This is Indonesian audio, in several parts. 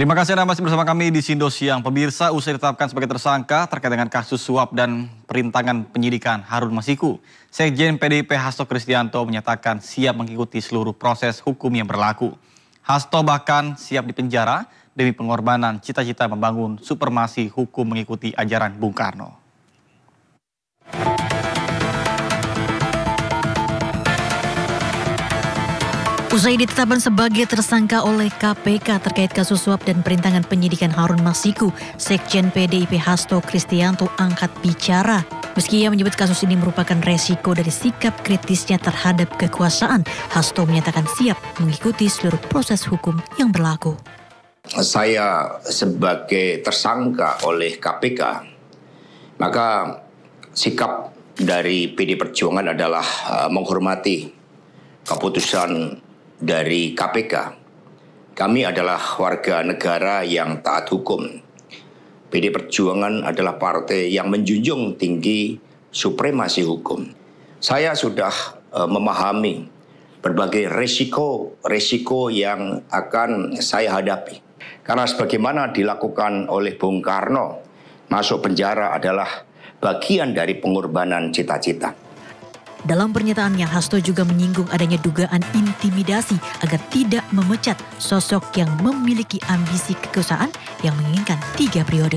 Terima kasih Anda masih bersama kami di Sindo Siang. Pemirsa, usai ditetapkan sebagai tersangka terkait dengan kasus suap dan perintangan penyidikan Harun Masiku, Sekjen PDIP Hasto Kristianto menyatakan siap mengikuti seluruh proses hukum yang berlaku. Hasto bahkan siap dipenjara demi pengorbanan cita-cita membangun supremasi hukum mengikuti ajaran Bung Karno. Usai ditetapkan sebagai tersangka oleh KPK terkait kasus suap dan perintangan penyidikan Harun Masiku, Sekjen PDIP Hasto Kristianto angkat bicara. Meski ia menyebut kasus ini merupakan resiko dari sikap kritisnya terhadap kekuasaan, Hasto menyatakan siap mengikuti seluruh proses hukum yang berlaku. Saya sebagai tersangka oleh KPK, maka sikap dari PD Perjuangan adalah menghormati keputusan dari KPK. Kami adalah warga negara yang taat hukum. PD Perjuangan adalah partai yang menjunjung tinggi supremasi hukum. Saya sudah memahami berbagai resiko yang akan saya hadapi. Karena sebagaimana dilakukan oleh Bung Karno, masuk penjara adalah bagian dari pengorbanan cita-cita. Dalam pernyataannya, Hasto juga menyinggung adanya dugaan intimidasi agar tidak memecat sosok yang memiliki ambisi kekuasaan yang menginginkan 3 periode.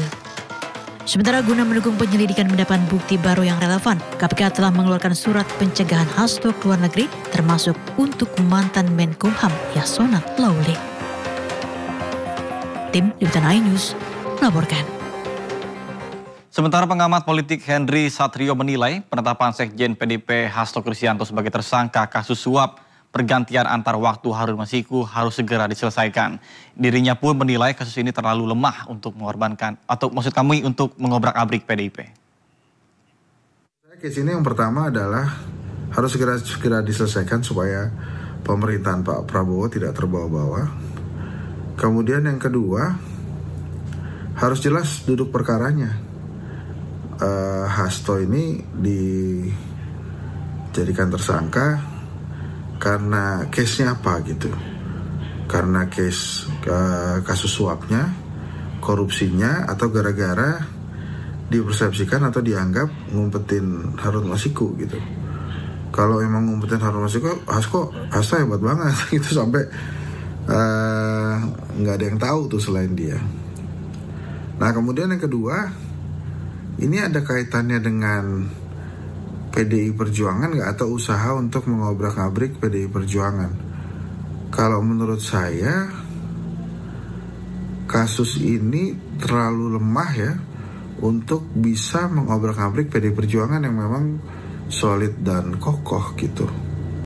Sementara guna mendukung penyelidikan mendapatkan bukti baru yang relevan, KPK telah mengeluarkan surat pencegahan Hasto ke luar negeri termasuk untuk mantan Menkumham Yasona Lawli. Tim Liputan iNews melaporkan. Sementara pengamat politik Henry Satrio menilai penetapan Sekjen PDIP Hasto Kristianto sebagai tersangka kasus suap pergantian antar waktu Harun Masiku harus segera diselesaikan. Dirinya pun menilai kasus ini terlalu lemah untuk mengorbankan atau maksud kami untuk mengobrak-abrik PDIP. Case ini yang pertama adalah harus segera diselesaikan supaya pemerintahan Pak Prabowo tidak terbawa-bawa. Kemudian yang kedua harus jelas duduk perkaranya. Hasto ini dijadikan tersangka karena case-nya apa gitu. Karena kasus suapnya, korupsinya, atau gara-gara dipersepsikan atau dianggap ngumpetin Harun Masiku gitu. Kalau emang ngumpetin Harun Masiku, Hasto hebat banget gitu sampai nggak ada yang tahu tuh selain dia. Nah kemudian yang kedua, ini ada kaitannya dengan PDI Perjuangan nggak, atau usaha untuk mengobrak-abrik PDI Perjuangan? Kalau menurut saya kasus ini terlalu lemah ya untuk bisa mengobrak-abrik PDI Perjuangan yang memang solid dan kokoh gitu.